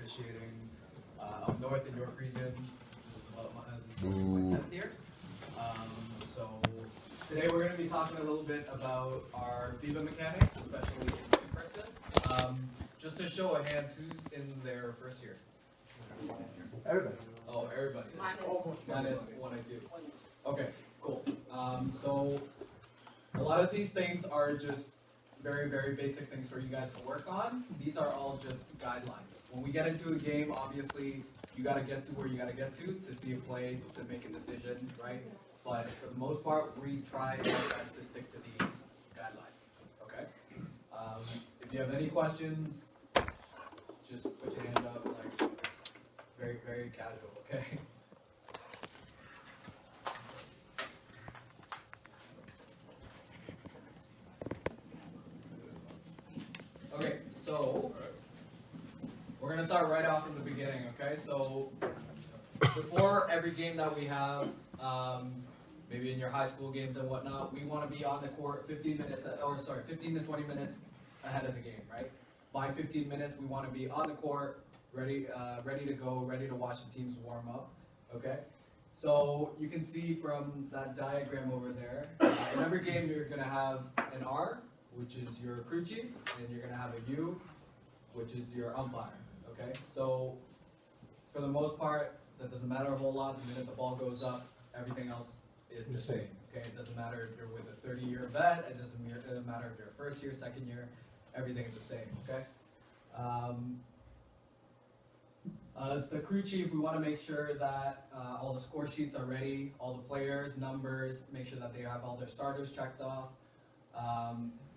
officiating up north in York region. This is my 10th year. So today we're going to be talking a little bit about our FIBA mechanics, especially in two-person. Just to show of hands, who's in their first year? Everybody. Oh, everybody. Minus 1 and 2. Okay, cool. So a lot of these things are just very, very basic things for you guys to work on. These are all just guidelines. When we get into a game, obviously, you got to get to where you got to get to see a play, to make a decision, right? But for the most part, we try our best to stick to these guidelines, okay? If you have any questions, just put your hand up, like, it's very, very casual, okay? Okay, so we're gonna start right off from the beginning, okay? So before every game that we have, maybe in your high school games and whatnot, we want to be on the court 15 to 20 minutes ahead of the game, right? By 15 minutes, we want to be on the court, ready to go, ready to watch the teams warm up, okay? So you can see from that diagram over there, in every game you're gonna have an R, which is your crew chief, and you're gonna have a U, which is your umpire, okay? So for the most part, that doesn't matter a whole lot. The minute the ball goes up, everything else is the same, okay? It doesn't matter if you're with a 30-year vet, it doesn't matter if you're first year, second year, everything's the same, okay? As the crew chief, we want to make sure that all the score sheets are ready, all the players, numbers, make sure that they have all their starters checked off,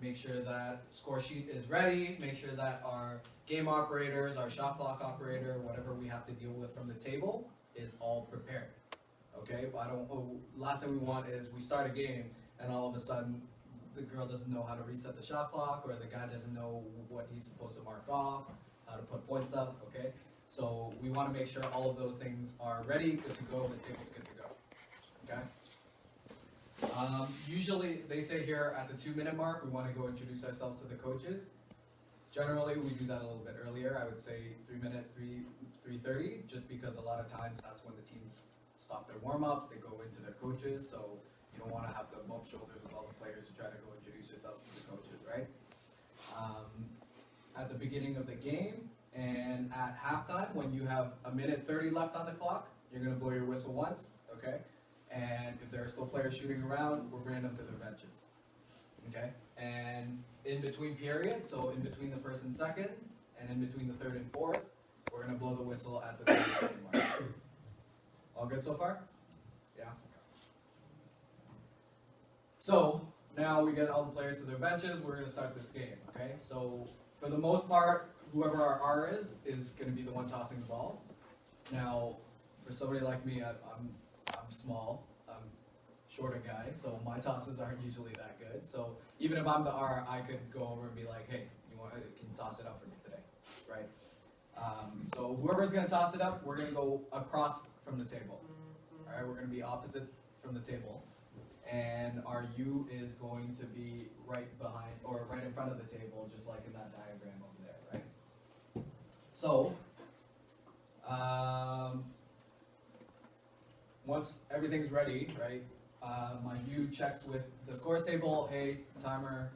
make sure that score sheet is ready, make sure that our game operators, our shot clock operator, whatever we have to deal with from the table is all prepared. Okay, last thing we want is we start a game and all of a sudden the girl doesn't know how to reset the shot clock, or the guy doesn't know what he's supposed to mark off, how to put points up, okay? So we want to make sure all of those things are ready, good to go, the table's good to go, okay? Usually they say here at the 2-minute mark, we want to go introduce ourselves to the coaches. Generally, we do that a little bit earlier. I would say 3:30, just because a lot of times that's when the teams stop their warm-ups, they go into their coaches, so you don't want to have to bump shoulders with all the players to try to go introduce yourselves to the coaches, right? At the beginning of the game and at halftime, when you have 1:30 left on the clock, you're going to blow your whistle once, okay? And if there are still players shooting around, we'll bring them to their benches, okay? And in between periods, so in between the first and second, and in between the third and fourth, we're going to blow the whistle at the 30-second mark. All good so far? Yeah? So, now we get all the players to their benches, we're going to start this game, okay? So, for the most part, whoever our R is going to be the one tossing the ball. Now, for somebody like me, I'm small, I'm shorter guy, so my tosses aren't usually that good. So even if I'm the R, I could go over and be like, hey, can you toss it up for me today, right? So whoever's going to toss it up, we're going to go across from the table. All right, we're going to be opposite from the table. And our U is going to be right behind, or right in front of the table, just like in that diagram over there, right? So, once everything's ready, right, my U checks with the scores table. Hey, timer,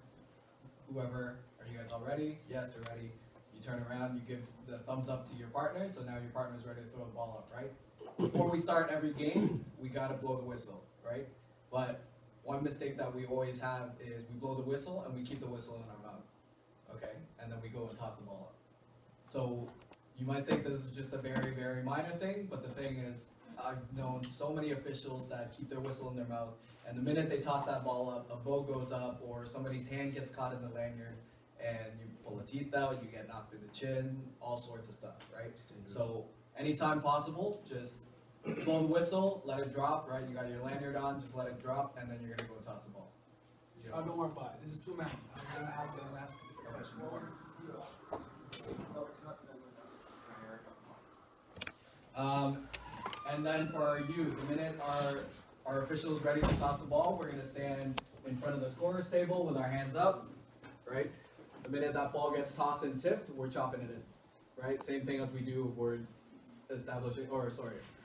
whoever, are you guys all ready? Yes, they're ready. You turn around, you give the thumbs up to your partner, so now your partner's ready to throw the ball up, right? Before we start every game, we gotta blow the whistle, right? But one mistake that we always have is we blow the whistle and we keep the whistle in our mouths, okay? And then we go and toss the ball up. So you might think this is just a very, very minor thing, but the thing is, I've known so many officials that keep their whistle in their mouth, and the minute they toss that ball up, a bow goes up, or somebody's hand gets caught in the lanyard, and you pull a teeth out, you get knocked in the chin, all sorts of stuff, right? So anytime possible, just blow the whistle, let it drop, right? You got your lanyard on, just let it drop, and then you're gonna go toss the ball. Don't worry about it. This is 2 minutes. I was gonna ask you a question. And then for our U, the minute our official is ready to toss the ball, we're going to stand in front of the scorer's table with our hands up, right? The minute that ball gets tossed and tipped, we're chopping it in, right? Same thing as we do if we're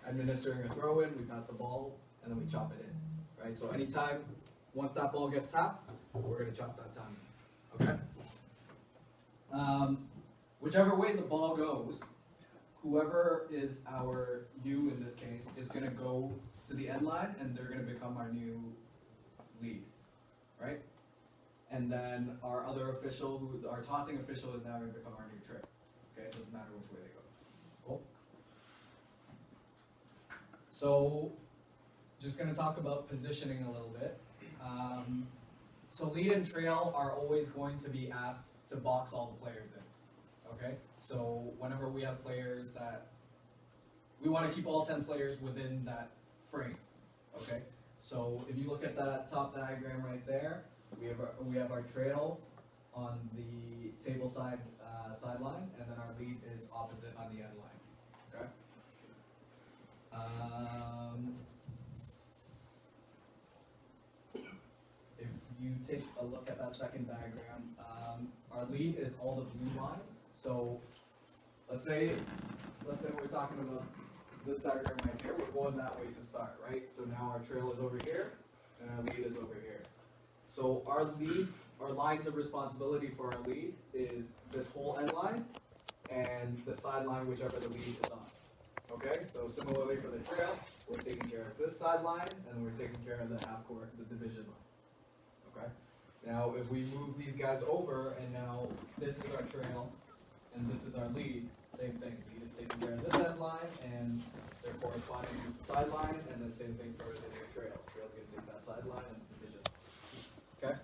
administering a throw in, we pass the ball and then we chop it in, right? So anytime, once that ball gets tapped, we're gonna chop that time, okay? Whichever way the ball goes, whoever is our U in this case is gonna go to the end line and they're gonna become our new lead, right? And then our other official, our tossing official, is now gonna become our new trick. Okay, it doesn't matter which way they go. Cool. So, just gonna talk about positioning a little bit. So lead and trail are always going to be asked to box all the players in. Okay? So whenever we have players that we want to keep all 10 players within that frame. Okay? So if you look at that top diagram right there, we have our trail on the table side sideline, and then our lead is opposite on the end line. Okay? If you take a look at that second diagram, our lead is all the blue lines. So let's say we're talking about this diagram right here. We're going that way to start, right? So now our trail is over here, and our lead is over here. So our lines of responsibility for our lead is this whole end line and the sideline, whichever the lead is on. Okay, so similarly for the trail, we're taking care of this sideline and we're taking care of the half court, the division line. Okay, now if we move these guys over and now this is our trail and this is our lead, same thing. Lead is taking care of this end line and their corresponding sideline, and then same thing for the trail. Trail's gonna take that sideline and division. Okay.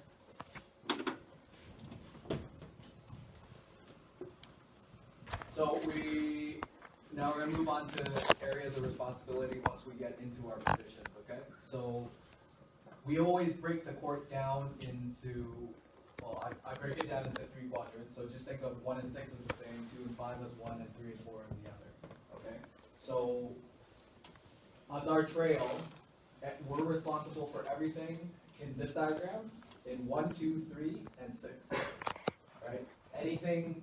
So now we're gonna move on to areas of responsibility once we get into our positions, okay? So we always break the court down into, well, I break it down into 3 quadrants, so just think of 1 and 6 as the same, 2 and 5 as one, and 3 and 4 as the other, okay? So as our trail, we're responsible for everything in this diagram in 1, 2, 3, and 6, right? Anything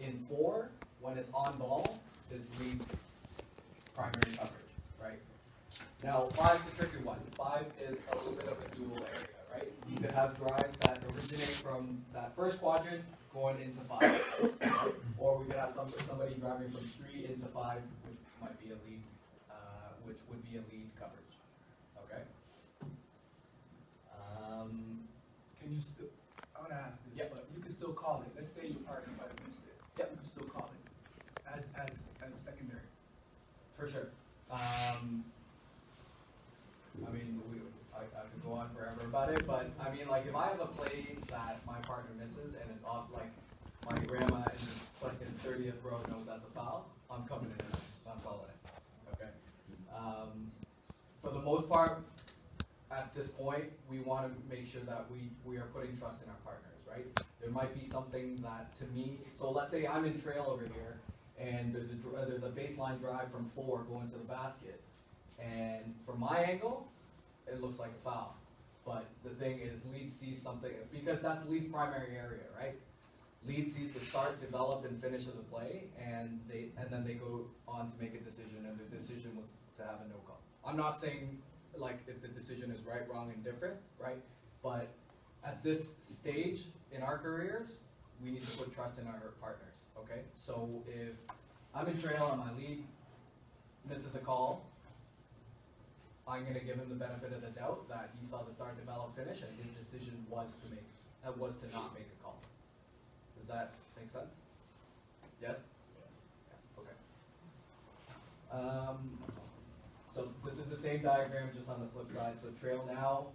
in 4, when it's on ball, is lead's primary coverage, right? Now, 5's the tricky one. 5 is a little bit of a dual area, right? You could have drives that originate from that first quadrant going into 5, right? Or we could have somebody driving from 3 into 5, which might be a lead, which would be a lead coverage, okay? Can you still, I wanna ask this, Yep. but you can still call it, let's say your partner might have missed it. Yep. You can still call it as secondary. For sure. I mean, I could go on forever about it, but I mean, like, if I have a play that my partner misses and it's off, like, my grandma in the 30th row knows that's a foul, I'm coming in and I'm calling it, okay? For the most part, at this point, we want to make sure that we are putting trust in our partners, right? There might be something that, to me, so let's say I'm in trail over here, and there's a baseline drive from 4 going to the basket, and from my angle, it looks like a foul. But the thing is, lead sees something, because that's lead's primary area, right? Lead sees the start, develop, and finish of the play, and then they go on to make a decision, and the decision was to have a no call. I'm not saying like if the decision is right, wrong, and different, right? But at this stage in our careers, we need to put trust in our partners, okay? So if I'm in trail and my lead misses a call, I'm gonna give him the benefit of the doubt that he saw the start, develop, finish, and his decision was to not make a call. Does that make sense? Yes? Yeah, okay. So this is the same diagram, just on the flip side. So trail now,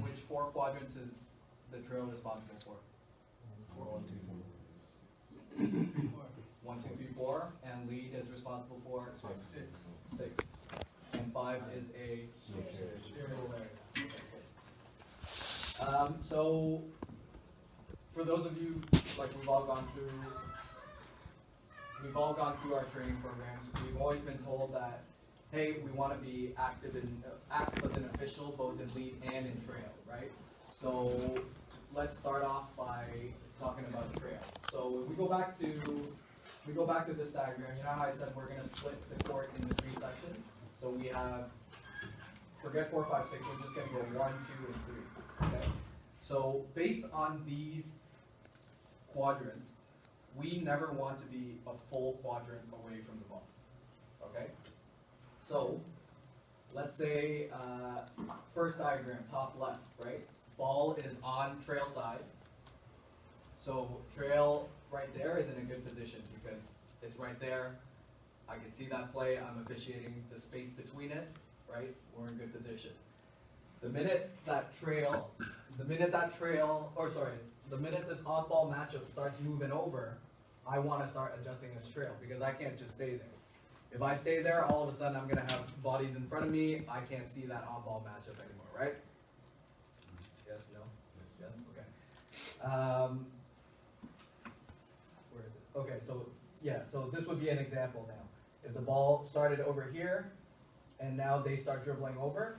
which 4 quadrants is the trail responsible for? 1, 2, 3, 4, and lead is responsible for 6. And 5 is a shareable area. Okay. So for those of you, like, we've all gone through our training programs. We've always been told that, hey, we want to be active as an official, both in lead and in trail, right? So let's start off by talking about trail. So if we go back to this diagram, you know how I said we're gonna split the court into 3 sections? So we have, forget 4, 5, 6, we're just gonna go 1, 2, and 3, okay? So based on these quadrants, we never want to be a full quadrant away from the ball, okay? So, let's say, first diagram, top left, right? Ball is on trail side. So trail right there is in a good position because it's right there. I can see that play, I'm officiating the space between it, right? We're in good position. The minute this oddball matchup starts moving over, I wanna start adjusting this trail because I can't just stay there. If I stay there, all of a sudden I'm gonna have bodies in front of me, I can't see that oddball matchup anymore, right? Yes, no? Yes, okay. Where is it? Okay, so, yeah, so this would be an example now. If the ball started over here, and now they start dribbling over,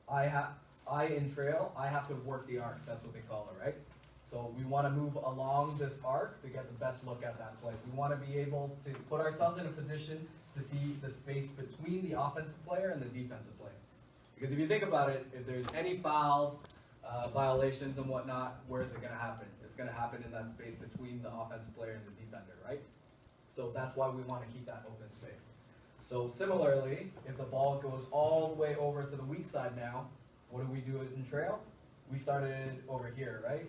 I in trail, I have to work the arc, that's what they call it, right? So we wanna move along this arc to get the best look at that play. We wanna be able to put ourselves in a position to see the space between the offensive player and the defensive player. Because if you think about it, if there's any fouls, violations and whatnot, where's it gonna happen? It's gonna happen in that space between the offensive player and the defender, right? So that's why we wanna keep that open space. So similarly, if the ball goes all the way over to the weak side now, what do we do in trail? We started over here, right?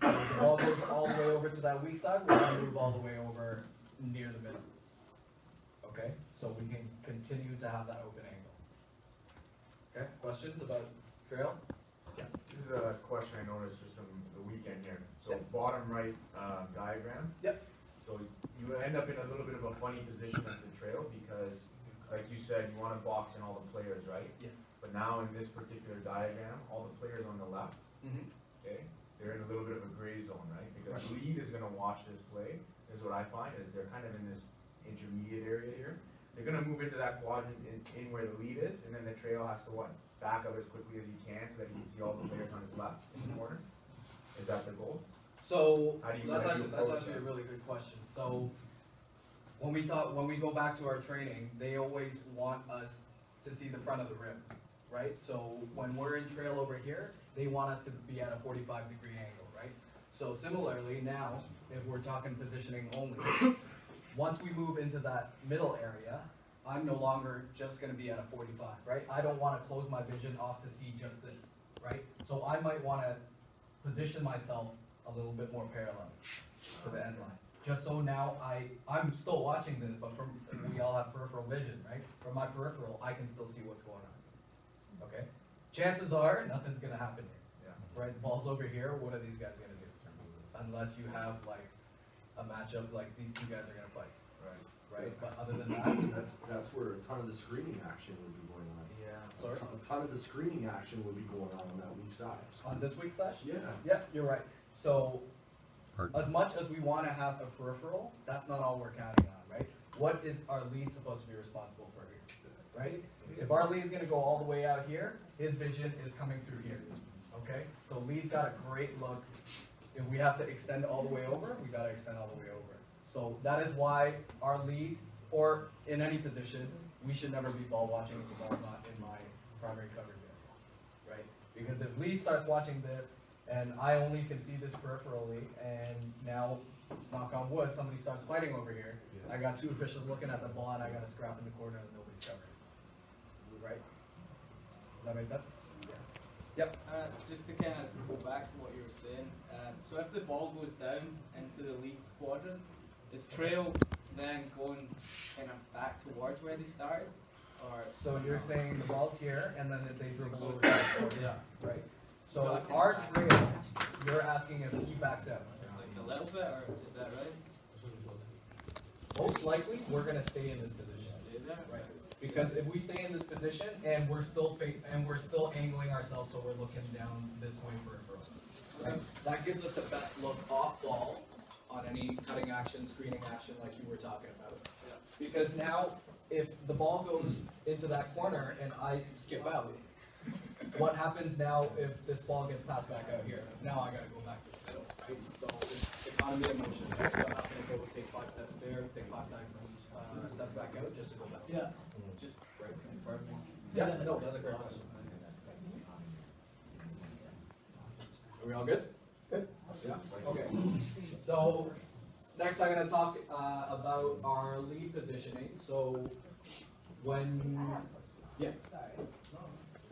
So if the ball goes all the way over to that weak side, we're gonna move all the way over near the middle. Okay, so we can continue to have that open angle. Okay, questions about trail? This is a question I noticed just from the weekend here. So bottom right diagram. Yep. So you end up in a little bit of a funny position as the trail because, like you said, you want to box in all the players, right? Yes. But now in this particular diagram, all the players on the left, Mm-hmm. okay, they're in a little bit of a gray zone, right? Because lead is going to watch this play. This is what I find is they're kind of in this intermediate area here. They're going to move into that quadrant in where the lead is, and then the trail has to what? Back up as quickly as he can so that he can see all the players on his left in the corner. Is that the goal? So How do you- that's how do you actually approach a that? really good question. So when we go back to our training, they always want us to see the front of the rim, right? So when we're in trail over here, they want us to be at a 45-degree angle, right? So similarly now, if we're talking positioning only, once we move into that middle area, I'm no longer just gonna be at a 45, right? I don't wanna close my vision off to see just this, right? So I might wanna position myself a little bit more parallel to the end line. Just so now I'm still watching this, but we all have peripheral vision, right? From my peripheral, I can still see what's going on, okay? Chances are, nothing's gonna happen here, Yeah. right? Ball's over here, what are these guys gonna do? Unless you have like a matchup like these two guys are gonna fight, Right. right? But other than that, That's where a ton of the screening action would be going on. yeah, A sorry, ton of the screening action would be going on that weak side. on this week's side? Yeah. Yeah, you're right. So, Pardon? as much as we wanna have a peripheral, that's not all we're counting on, right? What is our lead supposed to be responsible for here, right? If our lead's gonna go all the way out here, his vision is coming through here, okay? So lead's got a great look. If we have to extend all the way over, we gotta extend all the way over. So that is why our lead, or in any position, we should never be ball watching if the ball's not in my primary coverage area, right? Because if lead starts watching this, and I only can see this peripherally, and now, knock on wood, somebody starts fighting over here, I got 2 officials looking at the ball, and I got a scrap in the corner and nobody's covering. Right? Does that make sense? Yep. Just to kind of go back to what you were saying, so if the ball goes down into the lead quadrant, is trail then going kind of back towards where they started, or? So you're saying the ball's here, and then they dribble over to the corner, right? So our trail, you're asking if he backs out. Like a little bit, or is that right? Most likely, we're gonna stay in this position. Is that Right, because if we stay in this position and we're still angling ourselves, so we're looking down this way peripheral, right? That gives us the best look off ball on any cutting action, screening action like you were talking about. Because now, if the ball goes into that corner and I skip out, what happens now if this ball gets passed back out here? Now I gotta go back to the field, right? So it's economy of motion, right? I'm not gonna go take 5 steps there, take 5 steps back out just to go back. Yeah. Just, right, confirming. Yeah, no, that's a great question. Are we all good? Yeah, okay. So, next I'm gonna talk, about our lead positioning, so when, yeah, Sorry.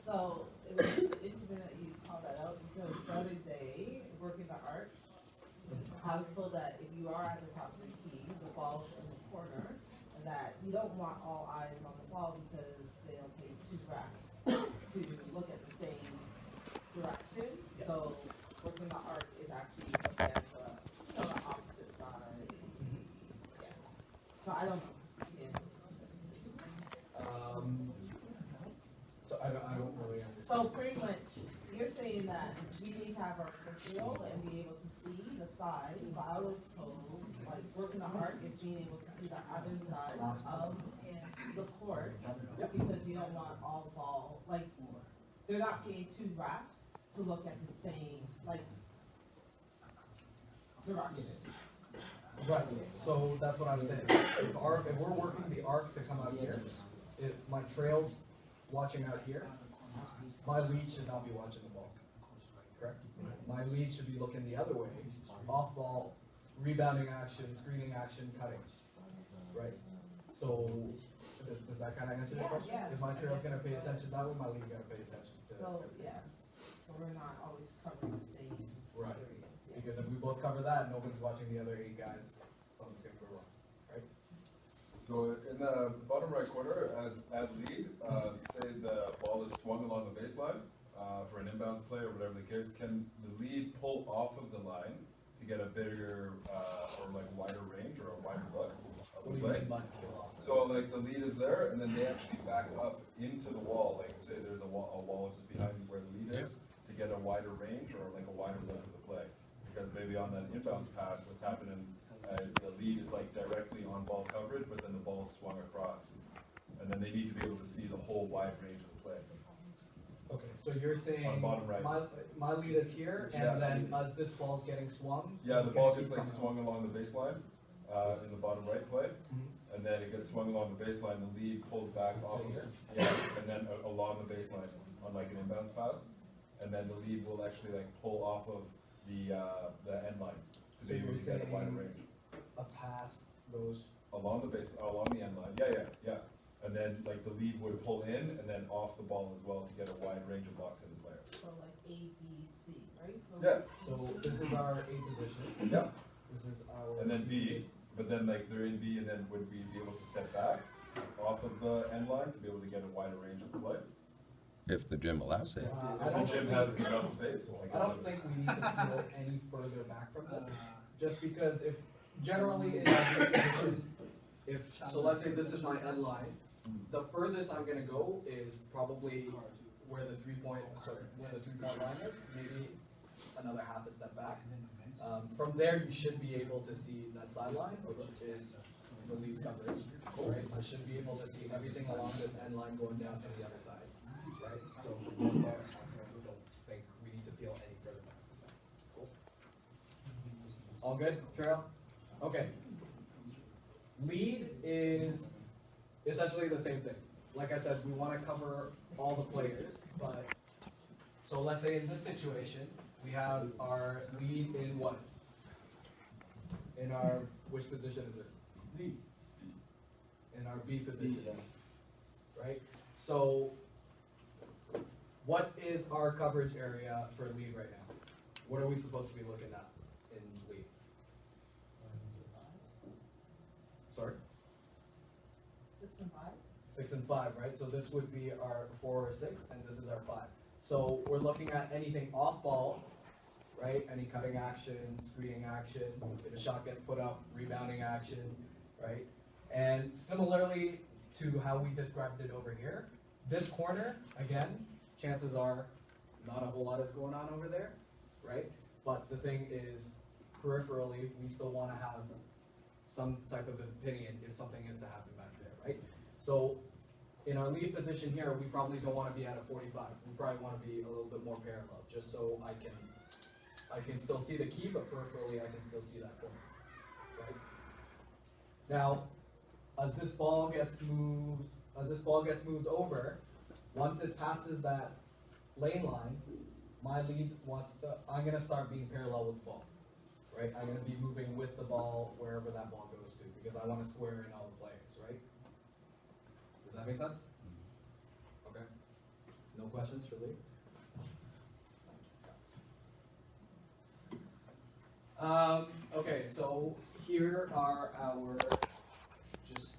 So, it was interesting that you called that out, because the other day, working the arc, I was told that if you are at the top of the tees, the ball's in the corner, and that you don't want all eyes on the ball, because they'll take 2 racks to look at the same direction. So, working the arc is actually looking at the opposite side. Yeah. So I don't know. Yeah. so I don't really understand. So pretty much, you're saying that we need to have our peripheral and be able to see the side, but I was told, like, working the arc is being able to see the other side of the court, because you don't want all the ball, like, they're not getting 2 racks to look at the same, like, direction. Right, so that's what I was saying. If we're working the arc to come out here, if my trail's watching out here, my lead should not be watching the ball. Correct? My lead should be looking the other way, off ball, rebounding action, screening action, cutting. Right? So, does that kinda answer the Yeah, question? yeah. If my trail's gonna pay attention that way, my lead gotta pay attention to So, everything. yeah, so we're not always covering the same Right. areas, yeah. Because if we both cover that, nobody's watching the other 8 guys, something's gonna go wrong, right? So in the bottom right corner, as lead, say the ball is swung along the baseline, for an inbounds play or whatever the case, can the lead pull off of the line to get a bigger, or like wider range or a wider look of What the do you play? mean by? So like the lead is there, and then they actually back up into the wall, like say there's a wall just behind where the lead is, to get a wider range or like a wider look of the play. Because maybe on that inbounds pass, what's happening is the lead is like directly on ball coverage, but then the ball's swung across. And then they need to be able to see the whole wide range of the play. Okay, so you're saying, On bottom right. my lead is here, Yeah, and so then you- as this ball's getting swung. Yeah, it's the ball gonna gets keep like coming swung along the baseline, in the bottom right play, Mhm. and then it gets swung along the baseline, the lead pulls back off So of, here? yeah, and then along the baseline, on like an inbounds pass. And then the lead will actually like pull off of the end line, to So be able you're to get a wider saying- range. A pass goes, Along the end line, yeah. And then like the lead would pull in and then off the ball as well to get a wide range of blocks in the players. So like A, B, C, right? Yeah. so this is our A position, Yeah. this is our. And then B, but then like they're in B and then would we be able to step back off of the end line to be able to get a wider range of the play? If the gym allows it. I If the don't gym think- has enough space, like. I don't think we need to peel any further back from this, just because if, generally in our positions, so let's say this is my end line, the furthest I'm gonna go is probably where the 3-point line is, maybe another half a step back. From there, you should be able to see that sideline, which is the lead's coverage, right? I should be able to see everything along this end line going down to the other side, right? So from there, I don't think we need to peel any further back. Cool. All good, Trail? Okay. Lead is essentially the same thing. Like I said, we wanna cover all the players, but, so let's say in this situation, we have our lead in what? In our, which position is this? B. In our B position, right? So, what is our coverage area for lead right now? What are we supposed to be looking at in lead? Sorry? 6 and 5? 6 and 5, right? So this would be our 4 or 6, and this is our 5. So we're looking at anything off ball, right? Any cutting action, screening action, if a shot gets put up, rebounding action, right? And similarly to how we described it over here, this corner, again, chances are not a whole lot is going on over there, right? But the thing is, peripherally, we still wanna have some type of opinion if something is to happen back there, right? So in our lead position here, we probably don't wanna be at a 45. We probably wanna be a little bit more parallel, just so I can still see the key, but peripherally I can still see that corner. Right? Now, as this ball gets moved over, once it passes that lane line, my lead I'm gonna start being parallel with the ball. Right? I'm gonna be moving with the ball wherever that ball goes to, because I wanna square in all the players, right? Does that make sense? Okay. No questions for Lee? Okay, so here are our just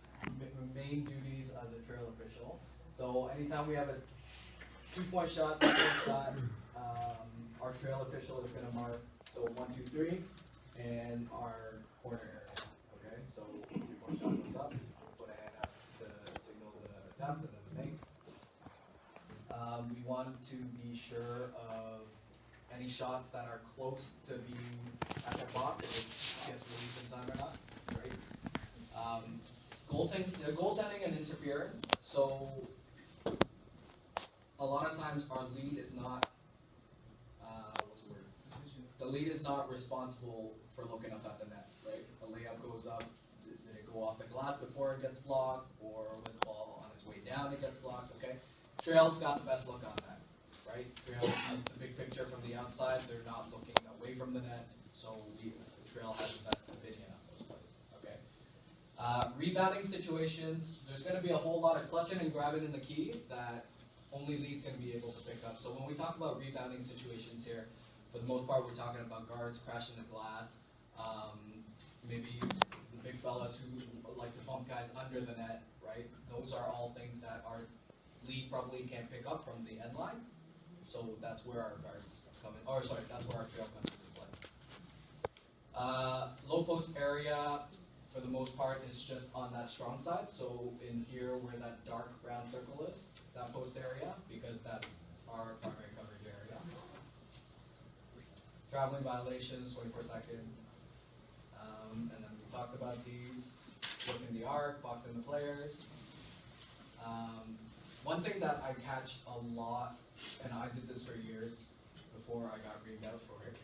main duties as a trail official. So anytime we have a 2-point shot, 3-point shot, our trail official is gonna mark, so 1, 2, 3, and our corner area, okay? So 2-point shot goes up, we'll put a hand up to signal the attempt and then the make. We want to be sure of any shots that are close to being at the box, if it gets released in time or not, right? Goaltending and interference, so a lot of times our lead is not, what's the word? The lead is not responsible for looking up at the net, right? The layup goes up, did it go off the glass before it gets blocked, or was the ball on its way down it gets blocked, okay? Trail's got the best look on that, right? Trail sees the big picture from the outside, they're not looking away from the net, so the Trail has the best opinion on those plays, okay? Rebounding situations, there's gonna be a whole lot of clutching and grabbing in the key that only lead's gonna be able to pick up. So when we talk about rebounding situations here, for the most part, we're talking about guards crashing the glass, maybe the big fellas who like to bump guys under the net, right? Those are all things that our lead probably can't pick up from the end line. So that's where our guards come in, or sorry, that's where our trail comes into play. Low post area, for the most part, is just on that strong side. So in here where that dark brown circle is, that post area, because that's our primary coverage area. Traveling violations, 24-second. And then we talked about these, working the arc, boxing the players. One thing that I catch a lot, and I did this for years before I got reamed out for it,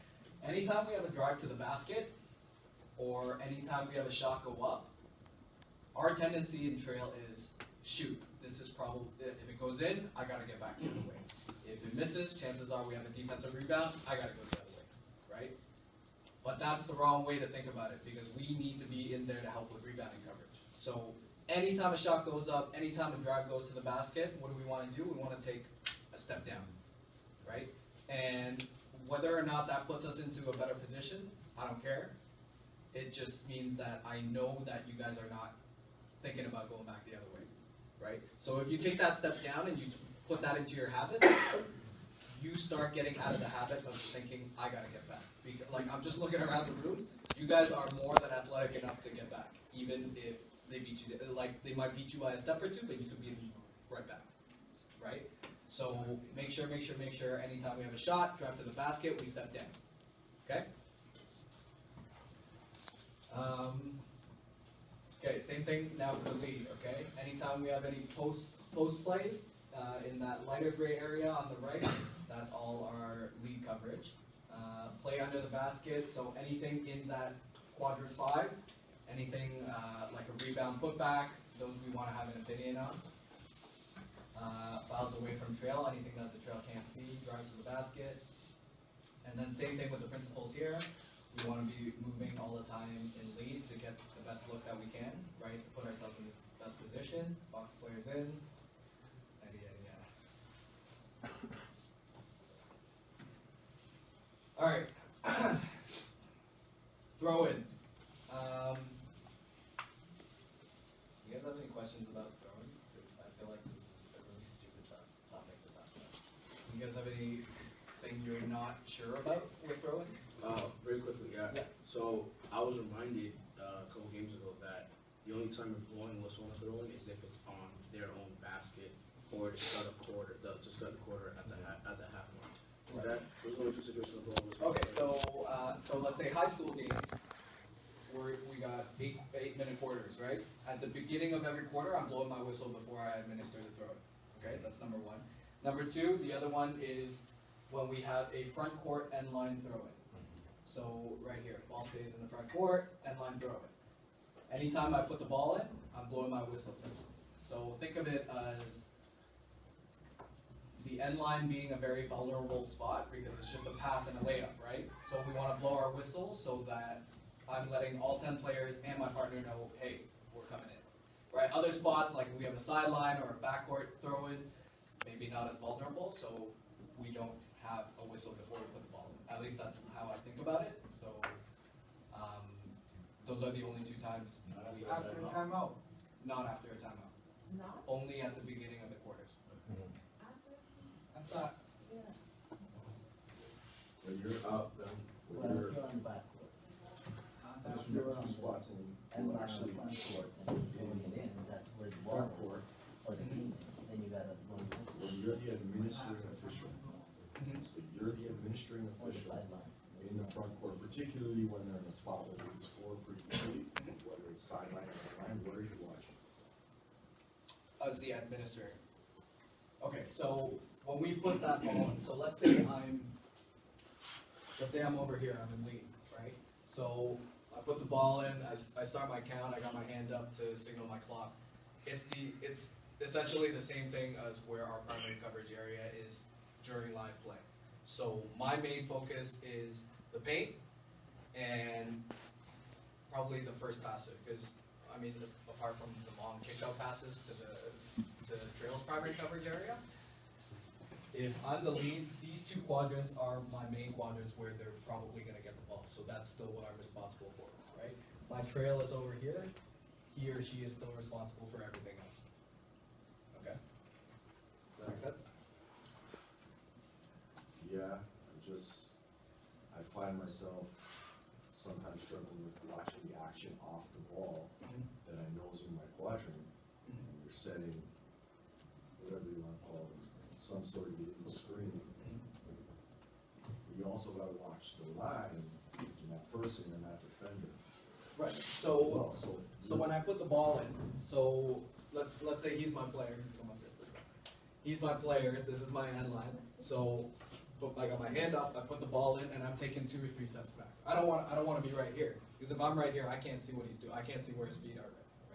anytime we have a drive to the basket, or anytime we have a shot go up, our tendency in trail is, shoot, this is probably, if it goes in, I gotta get back the other way. If it misses, chances are we have a defensive rebound, I gotta go the other way, right? But that's the wrong way to think about it, because we need to be in there to help with rebounding coverage. So anytime a shot goes up, anytime a drive goes to the basket, what do we want to do? We want to take a step down, right? And whether or not that puts us into a better position, I don't care. It just means that I know that you guys are not thinking about going back the other way, right? So if you take that step down and you put that into your habit, you start getting out of the habit of thinking, I gotta get back. Because, like, I'm just looking around the room, you guys are more than athletic enough to get back, even if they beat you. Like, they might beat you by a step or two, but you could beat them right back, right? So make sure, anytime we have a shot, drive to the basket, we step down, okay? Okay, same thing now for the lead, okay? Anytime we have any post plays, in that lighter gray area on the right, that's all our lead coverage. Play under the basket, so anything in that quadrant 5, anything like a rebound putback, those we want to have an opinion on. Fouls away from trail, anything that the trail can't see, drives to the basket. And then same thing with the principles here. We want to be moving all the time in lead to get the best look that we can, right? To put ourselves in the best position, box the players in, yada yada yada. All right. Throw-ins. You guys have any questions about throw-ins? Because I feel like this is a really stupid topic to talk about. You guys have anything you're not sure about with throw-ins? Very quickly, yeah. So I was reminded a couple games ago that the only time you're blowing whistle on a throw-in is if it's on their own basket or to start a quarter, at the half mark. Is that those are the two situations of blowing whistle? Okay, so let's say high school games, we're we got 8-minute quarters, right? At the beginning of every quarter, I'm blowing my whistle before I administer the throw. Okay, that's number one. Number two, the other one is when we have a front court end line throw in. So right here, ball stays in the front court, end line throw in. Anytime I put the ball in, I'm blowing my whistle first. So think of it as the end line being a very vulnerable spot because it's just a pass and a layup, right? So we want to blow our whistle so that I'm letting all 10 players and my partner know, hey, we're coming in. Right? Other spots, like we have a sideline or a backcourt throw in, maybe not as vulnerable, so we don't have a whistle before we put the ball in. At least that's how I think about it. So those are the only two times we After the timeout. not after a timeout. Not Only at the beginning of the quarters. after, I thought, yeah. When you're up, then, Well, when if you're, you're on backcourt, there's two spots in, and you on actually, the front court, and you're throwing it in, that's where the ball front is, court, or the team is, then you gotta go when you're the administrative official. So you're the administrative or the official sideline. in the front court, particularly when they're in a spot where they can score pretty easily, whether it's sideline or line, what are you watching? As the administrator. Okay, so when we put that ball in, so let's say I'm over here, I'm in lead, right? So I put the ball in, I start my count, I got my hand up to signal my clock. It's essentially the same thing as where our primary coverage area is during live play. So my main focus is the paint and probably the first passer, because I mean, apart from the long kickout passes to Trail's primary coverage area, if I'm the lead, these two quadrants are my main quadrants where they're probably gonna get the ball, so that's still what I'm responsible for, right? My Trail is over here, he or she is still responsible for everything else. Okay? Does that make sense? Yeah, I find myself sometimes struggling with watching the action off the ball that I know is in my quadrant, and you're setting, whatever you wanna call it, some sort of illegal screen. You also gotta watch the line, and that person and that defender. Right, so, Well, so when I put the ball in, so let's say he's my player, come up here for a second. He's my player, this is my end line, so I got my hand up, I put the ball in, and I'm taking 2 or 3 steps back. I don't wanna be right here, because if I'm right here, I can't see what he's doing, I can't see where his feet are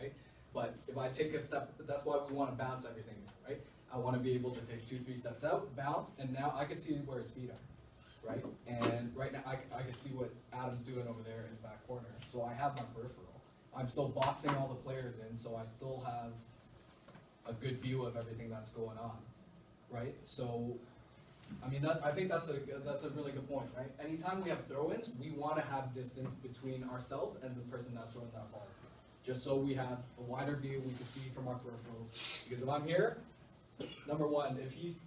right? But if I take a step, that's why we wanna bounce everything, right? I wanna be able to take 2, 3 steps out, bounce, and now I can see where his feet are, right? And right now, I can see what Adam's doing over there in the back corner, so I have my peripheral. I'm still boxing all the players in, so I still have a good view of everything that's going on, right? So, I mean, I think that's a really good point, right? Anytime we have throw-ins, we wanna have distance between ourselves and the person that's throwing that ball. Just so we have a wider view, we can see from our peripherals. Because if I'm here, number one, if he's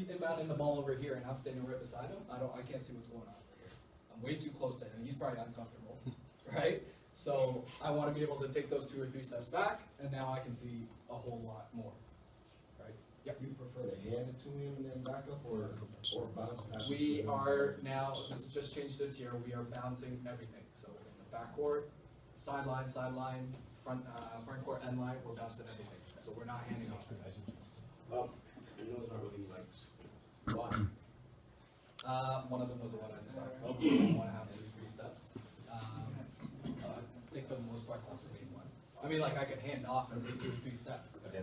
inbounding the ball over here and I'm standing right beside him, I can't see what's going on over here. I'm way too close to him, he's probably uncomfortable, right? So I wanna be able to take those 2 or 3 steps back, and now I can see a whole lot more, right? Yep. You prefer to hand it to him and then back up, or bounce past it? We are now, this has just changed this year, we are bouncing everything. So in the backcourt, sideline, front court, end line, we're bouncing everything. So we're not handing off. I know it's not really like, why? One of them was the one I just talked about, we just wanna have 2 or 3 steps. I think for the most part, that's the main one. I mean, like, I could hand off and take 2 or 3 steps. But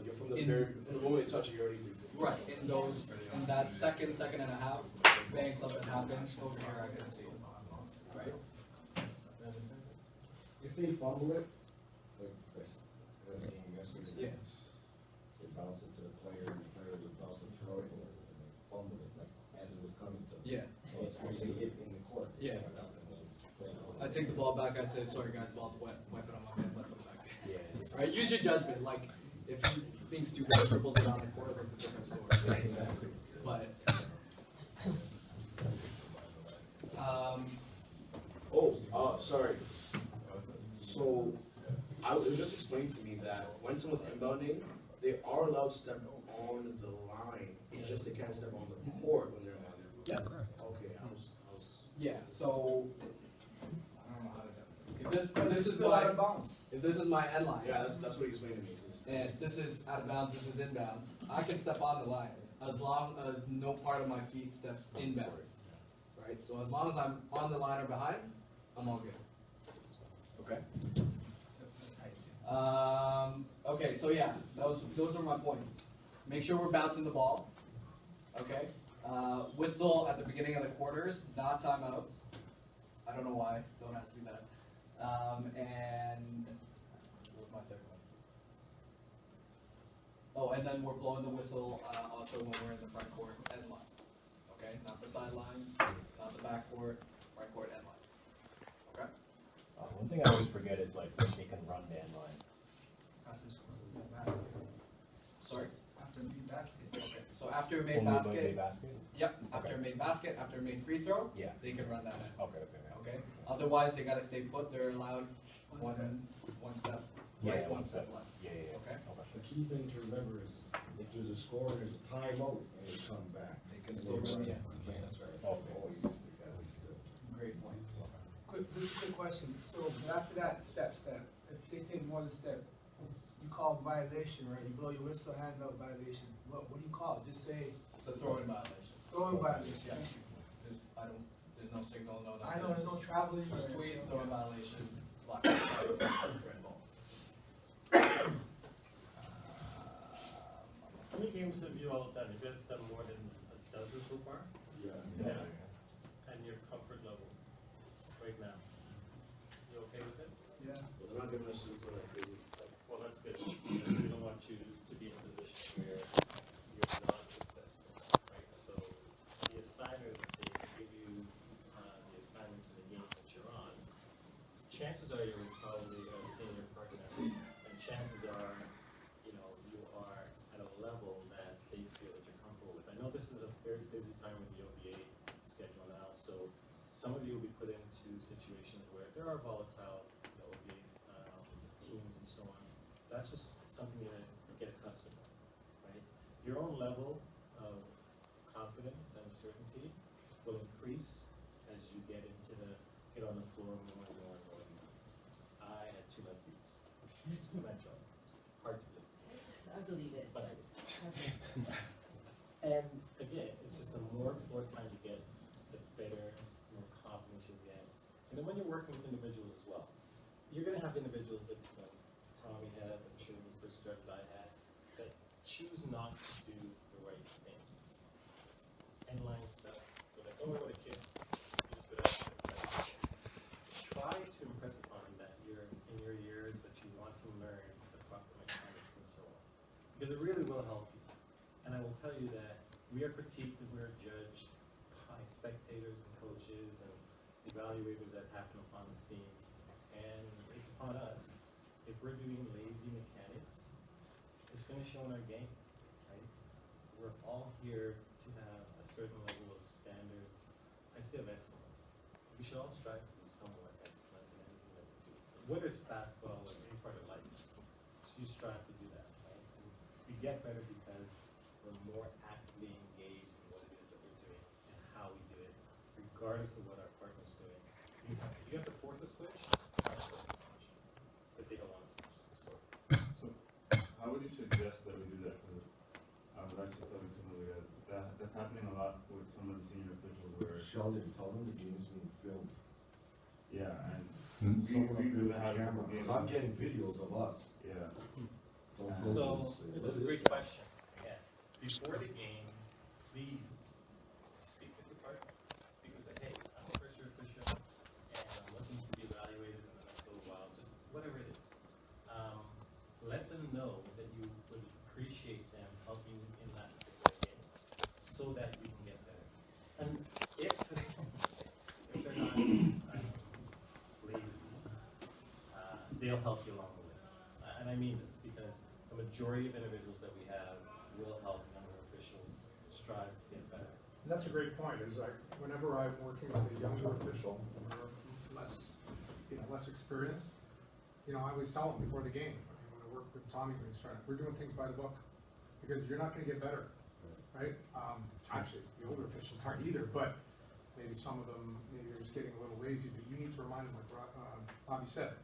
you're from the In- from the moment they touch it, you're already through. Right, in that second and a half, bang, something happens, over here I couldn't see it. Right? If they fumble it, like this, the game yesterday. Yeah. They bounce it to the player, and the player was about to throw it, and they fumbled it, like, as it was coming to them. Yeah. So it's actually hit in the court. Yeah. They went up and then played it on. I take the ball back, I say, sorry guys, ball's wet, wipe it on my hands, I put it back. Yeah. Right, use your judgment, like, if he thinks too bad, dribbles it on the court, that's a different story. Exactly. But, Sorry. So, it was just explained to me that when someone's inbounding, they are allowed to step on the line. It's just they can't step on the court when they're inbounding. yeah, Okay, I was. yeah, so, I don't know how to this is still out my, of bounds. if this is my end line. Yeah, that's what he explained to me. 'Cause And this is out of bounds, this is inbounds, I can step on the line, as long as no part of my feet steps inbounds. Right, so as long as I'm on the line or behind, I'm all good. Okay? Okay, so yeah, those are my points. Make sure we're bouncing the ball, okay? Whistle at the beginning of the quarters, not timeouts. I don't know why, don't ask me that. And what was my third one? Oh, and then we're blowing the whistle, also when we're in the front court end line, okay? Not the sidelines, not the back court, front court end line, okay? One thing I always forget is like when they can run the end line. After scoring the basket. Sorry? After the basket. Okay, so after a Only made when basket, they basket? yep, after a made basket, after a made free throw, Yeah. they can run that end, Okay. okay? Otherwise, they gotta stay put, they're allowed one step, Yeah, right, one step left, Yeah. okay? The key thing to remember is, if there's a score, there's a timeout, and they come back. They can still run it. That's right. Okay. Always, they gotta still. Great point. Just a quick question, so after that step, if they take more than a step, you call violation, right? You blow your whistle, hand out violation, what do you call it? Just say It's a throwing violation. throwing violation. Yeah. There's no signal, no nothing. I know there's no traveling. Just or- tweet, throwing violation, black, red ball. How many games have you all done? Have you guys done more than a dozen so far? Yeah. And your comfort level right now? You okay with it? Yeah. But they're not giving us super like crazy. Well, that's good. We don't want you to be in a position where you're not successful, right? So the assigners, if they give you the assignments in the games that you're on, chances are you're probably a senior partner, and chances are, you know, you are at a level that they feel that you're comfortable with. I know this is a very busy time with the OBA schedule now, so some of you will be put into situations where there are volatile, you know, OBA teams and so on. That's just something that you get accustomed to, right? Your own level of confidence and certainty will increase as you get on the floor more and more and more. I had 2 left beats. My job. Hard to believe. I believe it. But I did. And again, it's just the more floor time you get, the better, more confidence you get. And then when you're working with individuals as well, you're gonna have individuals that, you know, Tommy had, I'm sure the first start that I had, that choose not to do the right things. Endline stuff, they're like, oh, what a kid. You just go down and say, try to impress upon them that you're in your years, that you want to learn the proper mechanics and so on. Because it really will help you. And I will tell you that we are critiqued and we're judged by spectators and coaches and evaluators that happen upon the scene. And it's upon us. If we're doing lazy mechanics, it's going to show in our game, right? We're all here to have a certain level of standards, I say of excellence. We should all strive to be somewhat excellent in anything that we do. Whether it's basketball or any part of life, so you strive to do that, right? And we get better because we're more actively engaged in what it is that we're doing and how we do it, regardless of what our partner's doing. You have to force a switch, but they don't want to switch. So How would you suggest that we do that? Because I was actually telling somebody that's happening a lot with some of the senior officials where, Sheldon, tell them the game's being filmed. yeah, and Someone up we there with would the have camera, games. 'cause I'm getting videos of us. Yeah. From So, coaches saying, it's a "Look at great this guy." question. Again, before the game, please speak with your partner. Speak and say, hey, I'm a first year official, and I'm looking to be evaluated in the next little while, just whatever it is. Let them know that you would appreciate them helping you in that particular game, so that you can get better. And if they're not lazy, they'll help you along the way. And I mean this because the majority of individuals that we have will help younger officials strive to get better. And that's a great point, is like, whenever I'm working with a younger official, or less experienced, I always tell them before the game, when I work with Tommy, when he's starting, we're doing things by the book, because you're not gonna get better, right? Actually, the older officials aren't either, but maybe some of them, maybe they're just getting a little lazy, but you need to remind them, like Bobby said,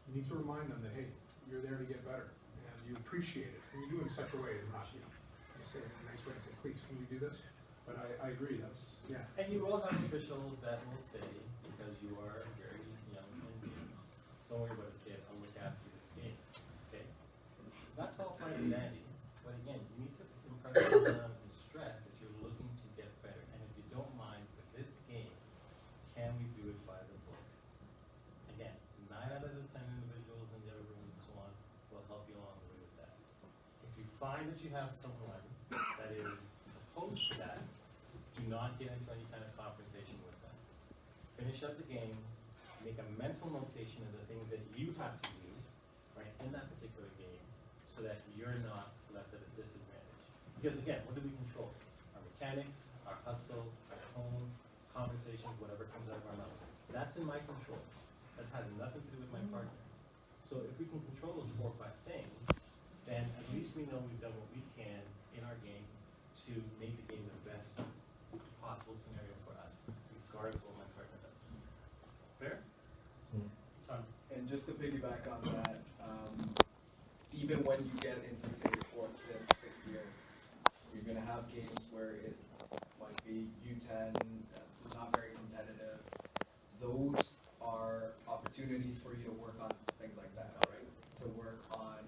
you need to remind them that, hey, you're there to get better, and you appreciate it, and you do it in such a way as not, you say it in a nice way, and say, please, can you do this? But I agree, that's, yeah. And you will have officials that will say, because you are very young and new, don't worry about it, kid, I'll look after this game, okay? That's all fine and dandy, but again, you need to impress on them and stress that you're looking to get better, and if you don't mind, for this game, can we do it by the book? Again, 9 out of the 10 individuals in the other room and so on will help you along the way with that. If you find that you have someone that is opposed to that, do not get into any kind of confrontation with them. Finish up the game, make a mental notation of the things that you have to do, right, in that particular game, so that you're not left at a disadvantage. Because again, what do we control? Our mechanics, our hustle, our tone, conversations, whatever comes out of our mouth. That's in my control. That has nothing to do with my partner. So if we can control those 4 or 5 things, then at least we know we've done what we can in our game to make the game the best possible scenario for us, regardless of what my partner does. Fair? Tom? And just to piggyback on that, even when you get into say your 4th, 5th, 6th year, you're gonna have games where it might be U10, not very competitive. Those are opportunities for you to work on things like that, right? To work on,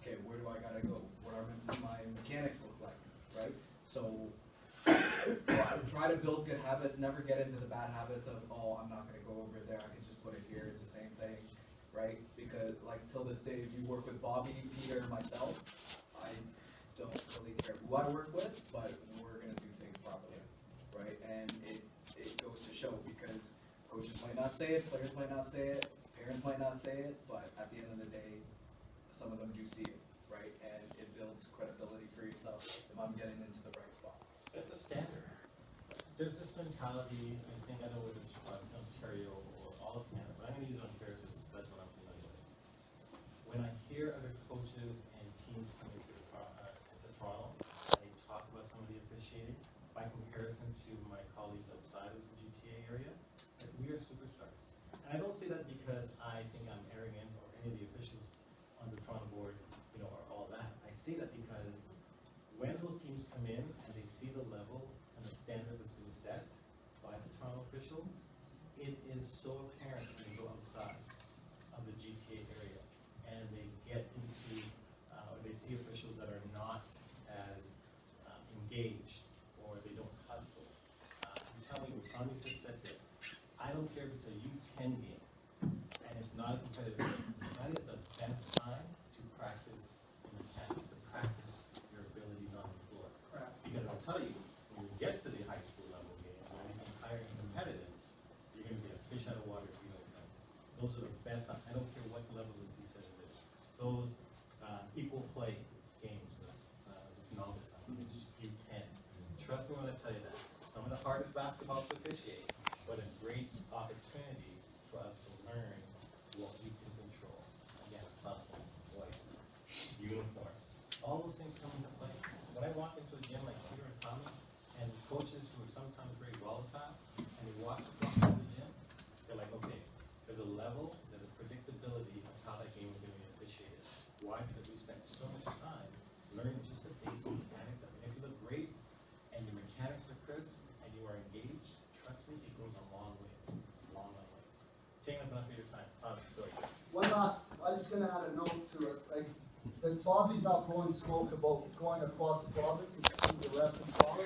okay, where do I gotta go? What are my mechanics look like, right? So try to build good habits, never get into the bad habits of, oh, I'm not gonna go over there, I can just put it here, it's the same thing, right? Because like till this day, if you work with Bobby, Peter, and myself, I don't really care who I work with, but we're gonna do things properly, right? And it goes to show because coaches might not say it, players might not say it, parents might not say it, but at the end of the day, some of them do see it, right? And it builds credibility for yourself if I'm getting into the right spot. It's a standard. There's this mentality, I think, I don't know whether it's across Ontario or all of Canada, but I'm gonna use Ontario because that's what I'm familiar with. When I hear other coaches and teams coming to Toronto, and they talk about some of the officiating, by comparison to my colleagues outside of the GTA area, like, we are superstars. And I don't say that because I think I'm arrogant or any of the officials on the Toronto board, are all that. I say that because when those teams come in and they see the level and the standard that's been set by the Toronto officials, it is so apparent when they go outside of the GTA area and they get into, or they see officials that are not as engaged or they don't hustle. I'm telling you, Tommy just said that, I don't care if it's a U10 game and it's not a competitive game, that is the best time to practice mechanics, to practice your abilities on the floor. Right. Because I'll tell you, when you get to the high school level game, or anything higher and competitive, you're gonna be a fish out of water if you don't know. Those are the best, I don't care what level of he says it is. Those equal play games, this novice, it's U10. Trust me when I tell you that. Some of the hardest basketball to officiate, but a great opportunity for us to learn what we can control. Again, hustle, voice, uniform, all those things come into play. When I walk into a gym like Peter and Tommy, and coaches who are sometimes very volatile, and they watch us walk into the gym, they're like, okay, there's a level, there's a predictability of how that game is going to be officiated. Why? Because we spent so much time learning just the basic mechanics of it. If you look great, and your mechanics are crisp, and you are engaged, trust me, it goes a long way, long way. Taking up enough of your time, Tommy, sorry. One last, I'm just gonna add a note to it, like Bobby's not blowing smoke about going across the province and seeing the refs in Toronto.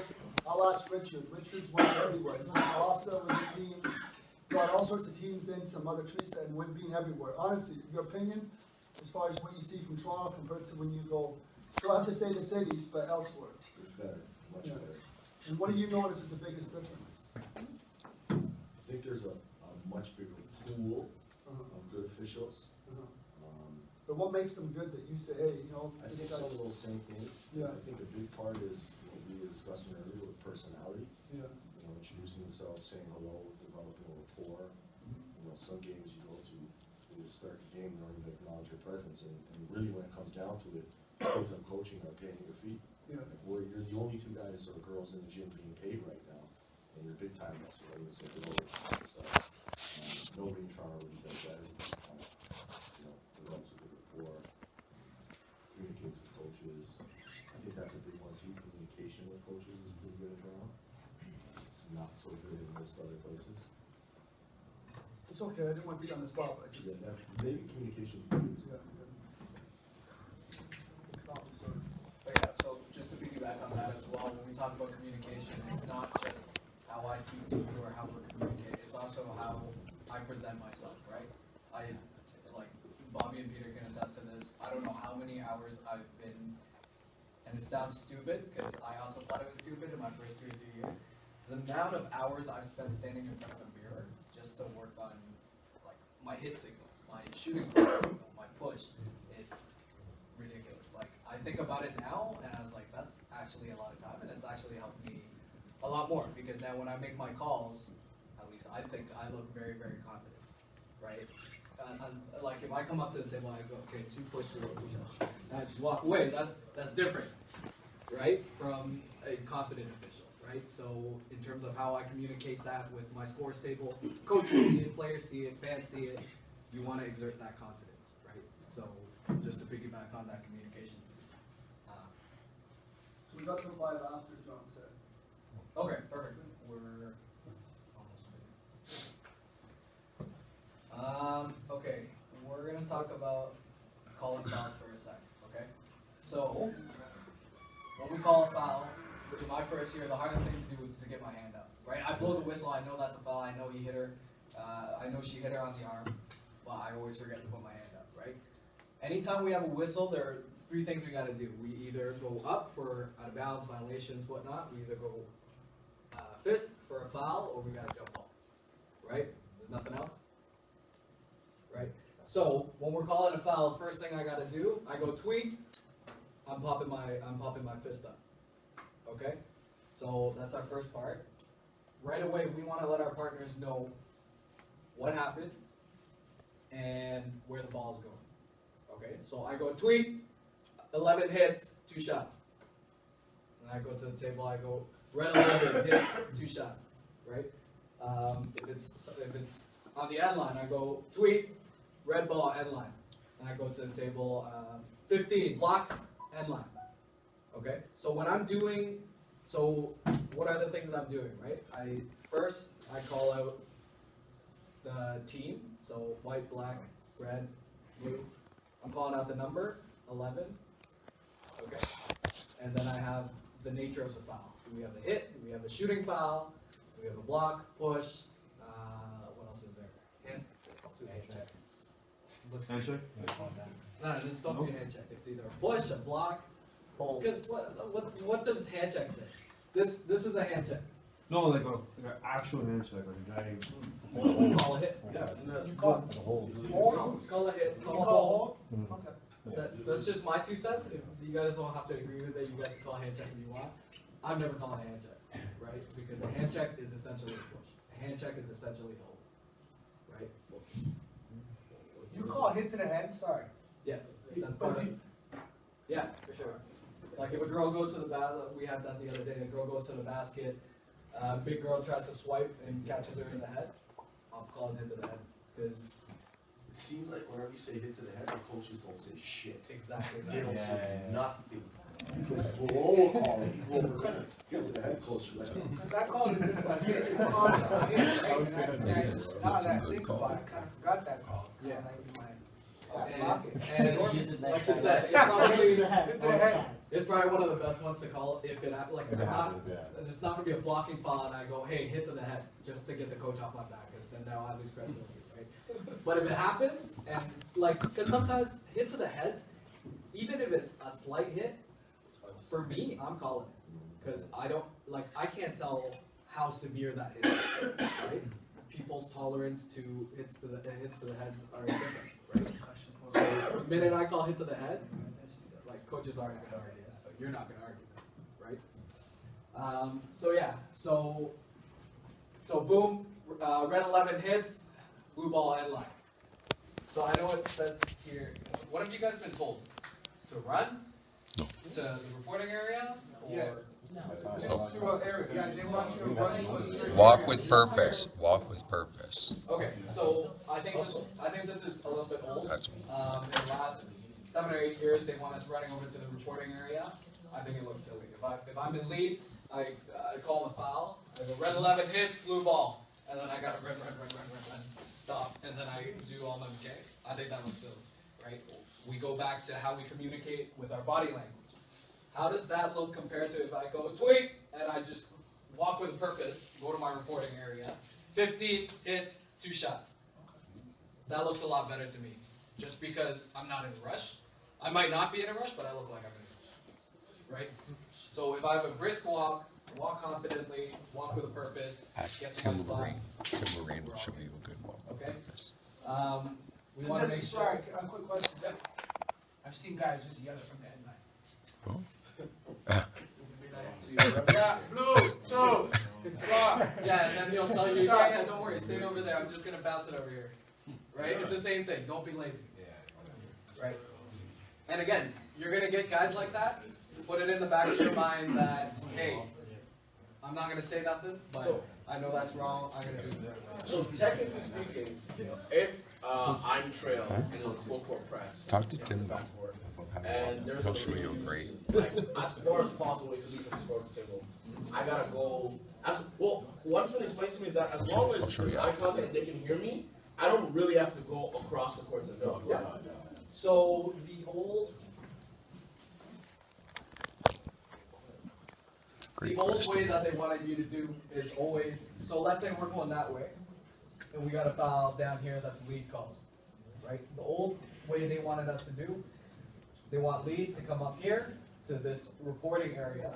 I'll ask Richard. Richard's went everywhere. He's went to OFSA with his team, got all sorts of teams in, some other Teresa, and we've been everywhere. Honestly, your opinion, as far as what you see from Toronto compared to when you go, don't have to say the cities, but elsewhere. It's better, much better. And what do you notice is the biggest difference? I think there's a much bigger pool of good officials. But what makes them good that you say, hey, I think some of those same things. Yeah. I think a big part is what we were discussing earlier with personality. Yeah. Introducing themselves, saying hello, developing a rapport. Some games you go to, you start the game, you don't even acknowledge your presence, and really when it comes down to it, kids I'm coaching are paying your feet. Yeah. Like, you're the only 2 guys or girls in the gym being paid right now, and and you're big time wrestler, right, it's like an over, so, nobody in Toronto really does that, develops a good rapport, communicates with coaches. I think that's a big one too, communication with coaches is pretty good in Toronto. It's not so good in most other places. It's okay, I didn't want to be on the spot, but I just. Yeah, maybe communication's good. But yeah, so just to piggyback on that as well, when we talk about communication, it's not just how I speak to you or how we communicate, it's also how I present myself, right? Like Bobby and Peter can attest to this, I don't know how many hours I've been, and it sounds stupid, because I also thought it was stupid in my first 3 years. The amount of hours I've spent standing in front of a mirror just to work on like my hit signal, my shooting signal, my push, it's ridiculous. Like I think about it now, and I was like, that's actually a lot of time, and it's actually helped me a lot more because now when I make my calls, at least I think I look very, very confident, right? Like if I come up to the table, I go, okay, 2 pushes, 2 shots, and I just walk away. That's different, right? From a confident official, right? So in terms of how I communicate that with my scores table, coaches see it, players see it, fans see it. You want to exert that confidence, right? So just to piggyback on that communication piece. So we got till 5 after, John said. Okay, perfect. We're almost there. Okay, we're gonna talk about calling fouls for a second, okay? So, when we call a foul, in my first year, the hardest thing to do was to get my hand up, right? I blow the whistle, I know that's a foul, I know he hit her, I know she hit her on the arm, but I always forget to put my hand up, right? Anytime we have a whistle, there are 3 things we gotta do. We either go up for out of bounds, violations, whatnot, we either go fist for a foul, or we gotta jump ball, right? There's nothing else, right? So when we're calling a foul, first thing I gotta do, I go tweak. I'm popping my fist up. Okay, so that's our first part. Right away, we want to let our partners know what happened and where the ball is going. Okay, so I go tweak, 11 hits, 2 shots. And I go to the table. I go red 11 hits, 2 shots. Right. If it's on the end line, I go tweak, red ball, end line. And I go to the table, 15 blocks, end line. Okay, so when I'm doing, so what are the things I'm doing, right? First, I call out the team, so white, black, red, blue. I'm calling out the number, 11, okay? And then I have the nature of the foul. Do we have a hit? Do we have a shooting foul? Do we have a block, push? What else is there? Hand check. Hand check? No, just don't do hand check. It's either a push, a block. Because what does hand check say? This is a hand check. No, like an actual hand check, like a guy. Call a hit. Yeah. You call Call a hit. Call a hold. That's just my 2 cents. If you guys don't have to agree with it, you guys can call a hand check if you want. I'm never calling a hand check, right? Because a hand check is essentially a push. A hand check is essentially a hold, right? You call a hit to the head, sorry. Yes, that's part of it. Yeah, for sure. Like if a girl goes to the basket, we had that the other day, a girl goes to the basket, big girl tries to swipe and catches her in the head, I'll call it hit to the head, because It seems like whenever you say hit to the head, the coaches don't say shit. exactly They that. don't say nothing. Roll call, if you go over hit to the head, coach, you're like, Because I called it just like hit, you called it a hit, right? Now that I think about it, I kind of forgot that call. It's kinda like in my pocket. And Use it like next you time. said, it's probably, Hit to the head. it's probably one of the best ones to call if it, like, If I'm it not, happens, yeah. there's not gonna be a blocking foul and I go, hey, hit to the head, just to get the coach off my back, because then now I lose credibility, right? But if it happens, and like, because sometimes hit to the heads, even if it's a slight hit, for me, I'm calling it. Because I don't, like, I can't tell how severe that hit is, right? People's tolerance to hits to the heads are different, right? So the minute I call hit to the head, like, coaches aren't gonna argue, so you're not gonna argue, right? So yeah, so boom, red 11 hits, blue ball end line. So I know it says here, what have you guys been told? To run? No. To the reporting area? Or Yeah. Just through an area, yeah, they want you to run to a certain Walk area. with purpose, walk with purpose. Okay, so I think this is a little bit old. That's- In the last 7 or 8 years, they want us running over to the reporting area. I think it looks silly. If I'm in lead, I call the foul. I go red 11 hits, blue ball, and then I got to run, stop, and then I do all my mechanics. I think that looks silly, right? We go back to how we communicate with our body language. How does that look compared to if I go tweet and I just walk with a purpose, go to my reporting area, 50 hits, 2 shots? That looks a lot better to me, just because I'm not in a rush. I might not be in a rush, but I look like I'm in a rush, right? So if I have a brisk walk confidently, walk with a purpose, Ask get to my Tim spot. Marine. Tim Marine will show you a good walk. Okay. We want to make sure. Sorry, a quick question. I've seen guys just yell it from the end line. Yeah, blue, 2, Yeah, and then he'll tell you, yeah, don't worry, stay over there. I'm just gonna bounce it over here. Right? It's the same thing. Don't be lazy. Right? And again, you're gonna get guys like that. Put it in the back of your mind that, hey, I'm not gonna say nothing, but I know that's wrong. I'm gonna do it. So technically speaking, if I'm trail in a full court press, Talk to Tim. backboard, How to and walk. there's He'll a show you a release, great. like as far as possible, it could be from the score table. I gotta go. Well, what's been explained to me is that as long as show you eye after. contact, they can hear me. I don't really have to go across the court to know. Yeah. So the old Great way question. that they wanted you to do is always, so let's say we're going that way, and we got a foul down here that the lead calls, right? The old way they wanted us to do, they want lead to come up here to this reporting area.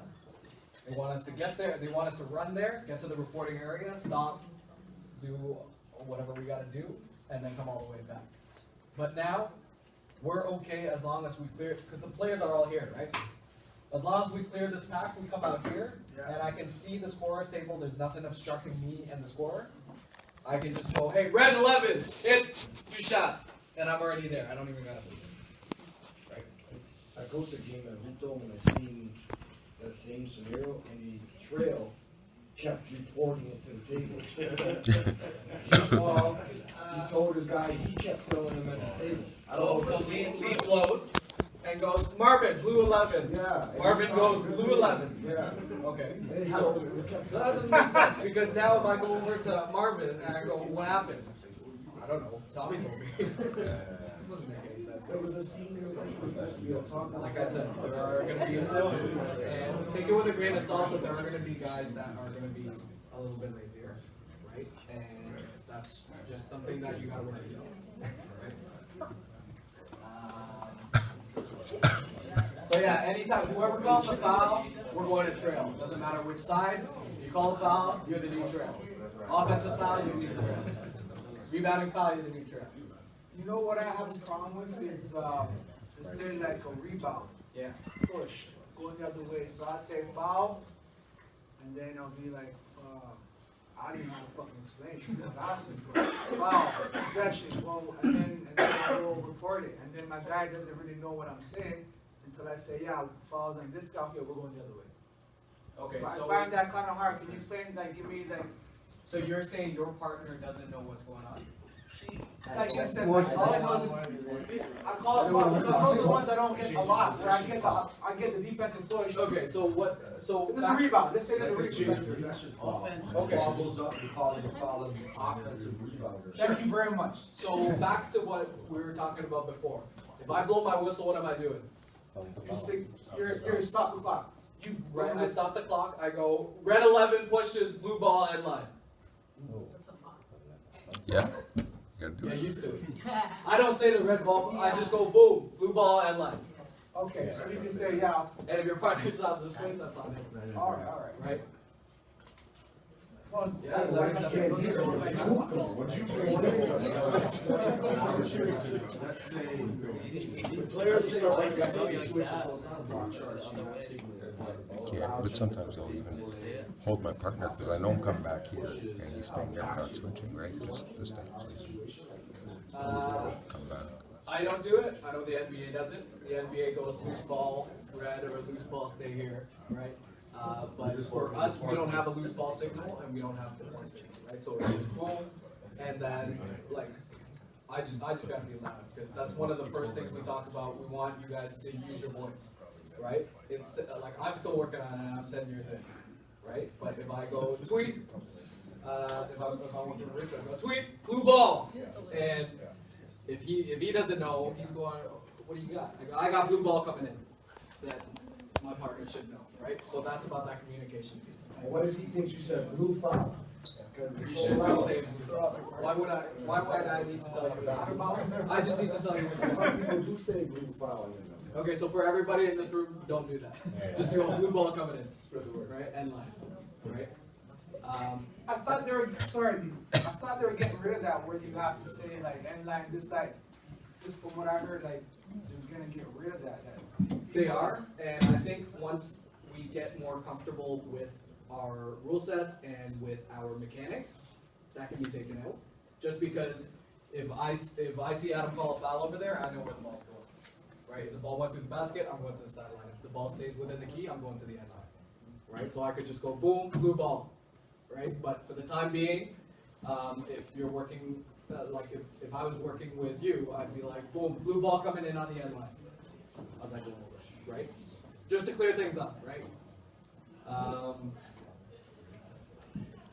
They want us to get there, they want us to run there, get to the reporting area, stop, do whatever we gotta do, and then come all the way back. But now, we're okay as long as we clear, because the players are all here, right? As long as we clear this pack, we come out here, and I can see the scorer's table, there's nothing obstructing me and the scorer. I can just go, hey, red 11, hits, 2 shots, and I'm already there, I don't even gotta move. Right? I coached a game at Hutto and I seen that same scenario and the trail kept reporting it to the table. He told his guy, he kept throwing him at the table. I don't know. So lead flows, and goes, Marvin, blue 11. Yeah. Marvin goes, blue 11. Yeah. Okay. So, So that doesn't make sense, because now if I go over to Marvin and I go, what happened? I don't know, Tommy told me. It doesn't make any sense. There was a senior talking. Like I said, there are gonna be, and take it with a grain of salt, but there are gonna be guys that are gonna be a little bit lazier, right? And that's just something that you gotta work with. So yeah, anytime, whoever calls the foul, we're going to trail. Doesn't matter which side, you call a foul, you're the new trail. Offensive foul, you're the new trail. Rebounding foul, you're the new trail. You know what I have a problem with is, instead of like a rebound, Yeah. push, going the other way. So I say foul, and then I'll be like, I don't even know how to fucking explain it. You asked me for it. Foul, possession, well, and then I will report it. And then my guy doesn't really know what I'm saying until I say, yeah, foul's on this guy, okay, we're going the other way. Okay, So I find that kind of hard. Can you explain, like, give me, like, So you're saying your partner doesn't know what's going on? like, in a sense, like, all I know is, I call it foul, because those are the ones I don't get a lot, where I get the defensive push. Okay, so what, so. There's a rebound, let's say there's a rebound. Possession foul. Okay. Ball goes up, you call it a foul as an offensive rebounder. Thank you very much. So back to what we were talking about before. If I blow my whistle, what am I doing? You stick, you're stop the clock. You, Right, I stop the clock, I go, red 11 pushes, blue ball, end line. Yeah, you gotta do Yeah, it. used to it. I don't say the red ball, I just go boom, blue ball, end line. okay, so you can say, yeah, And if your partner's not listening, that's on it. alright, Right? well, Yeah, is that Like I said, acceptable? he's Let's say, the players start like that situation, so it's not a block charge, so you're not sticking with it. Yeah, but sometimes I'll even hold my partner, because I know I'm coming back here, and he's staying there, not switching, right? This time, come back. I don't do it, I know the NBA does it. The NBA goes loose ball, red, or loose ball, stay here, right? But for us, we don't have a loose ball signal and we don't have the point signal, right? So it's just boom, and then like, I just gotta be loud, because that's one of the first things we talk about. We want you guys to use your voice, right? It's like, I'm still working on it, and I'm 10 years in, right? But if I go tweet, if I'm working with Richard, I go tweet, blue ball, and if he doesn't know, he's going, what do you got? I got blue ball coming in. That my partner should know, right? So that's about that communication piece. And what if he thinks you said blue foul? You Because should be saying blue ball. Why would I need to tell you? I just need to tell you what's going Some on. people do say blue foul in them. Okay, so for everybody in this room, don't do that. Just go blue ball coming in. Spread the word, right? End line, right? I thought they were, sorry, I thought they were getting rid of that word you have to say, like, end line, just from what I heard, like, they're gonna get rid of that. They are, and I think once we get more comfortable with our rule sets and with our mechanics, that can be taken out. Just because if I see Adam call a foul over there, I know where the ball's going. Right? If the ball went through the basket, I'm going to the sideline. If the ball stays within the key, I'm going to the end line. Right? So I could just go boom, blue ball. Right? But for the time being, if you're working, like if I was working with you, I'd be like, boom, blue ball coming in on the end line. How's that going over? Right? Just to clear things up, right?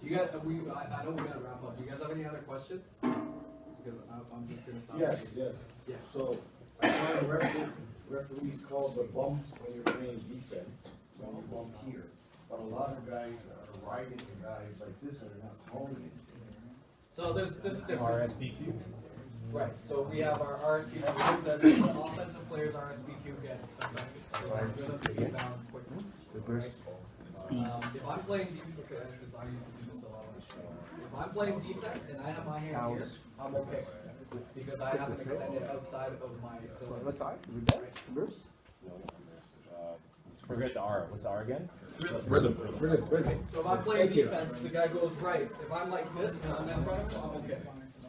You guys, I know we gotta wrap up. Do you guys have any other questions? Because I'm just gonna stop. Yes, here. yes. Yeah. So, I find referees call the bumps when you're playing defense, when you bump here. But a lot of guys are riding the guys like this and they're not calling it. So there's a difference. RSPQ. Right, so we have our RSPQ, that's the offensive players RSPQ get affected. So it's good to get balance quickness. If I'm playing defense, because I used to do this a lot on the show. If I'm playing defense and I have my hand here, I'm okay. Because I haven't extended outside of my cylinder. What's R? Bruce? Forget the R. What's R again? Rhythm. Right, so if I'm playing defense, the guy goes right. If I'm like this and I'm in front of him, I'm okay.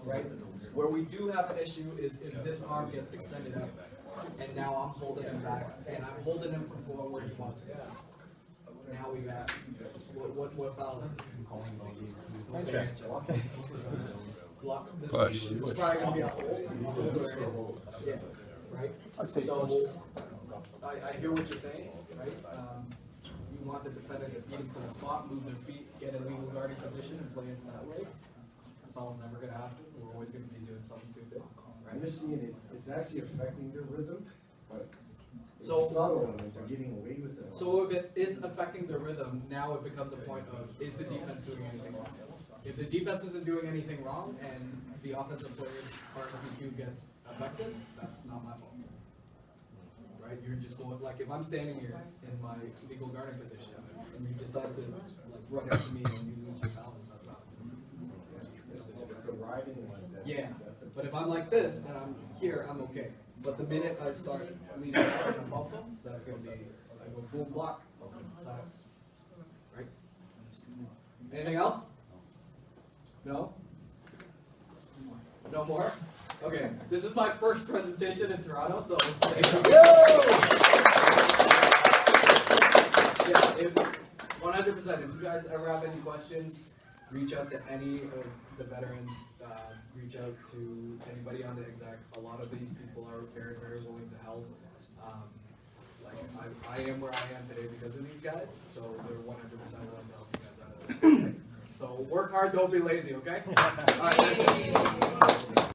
Right? Where we do have an issue is if this arm gets extended out, and now I'm holding him back, and I'm holding him from going where he wants to go. Now we got, what foul is this? Okay. Push. This is probably gonna be a hold. Yeah, right? So, I hear what you're saying, right? You want the defender to beat him to the spot, move their feet, get in legal guarding position and play it that way. It's almost never gonna happen. We're always gonna be doing something stupid, right? I'm just seeing it's actually affecting their rhythm, but it's So- subtle and they're getting away with it. So if it is affecting the rhythm, now it becomes a point of, is the defense doing anything wrong? If the defense isn't doing anything wrong and the offensive player's RSPQ gets affected, that's not my fault. Right, you're just going, like, if I'm standing here in my legal guarding position and you decide to like run into me and you lose your balance, that's not. It's the riding one. Yeah, but if I'm like this and I'm here, I'm okay. But the minute I start leaning out and I bump them, that's gonna be, I go boom, block, side up. Right? Anything else? No? No more? Okay, this is my first presentation in Toronto, so. Yeah, 100%, if you guys ever have any questions, reach out to any of the veterans, reach out to anybody on the exec. A lot of these people are very, very willing to help. Like, I am where I am today because of these guys, so they're 100% willing to help you guys out as well. So work hard, don't be lazy, okay? All right, that's it.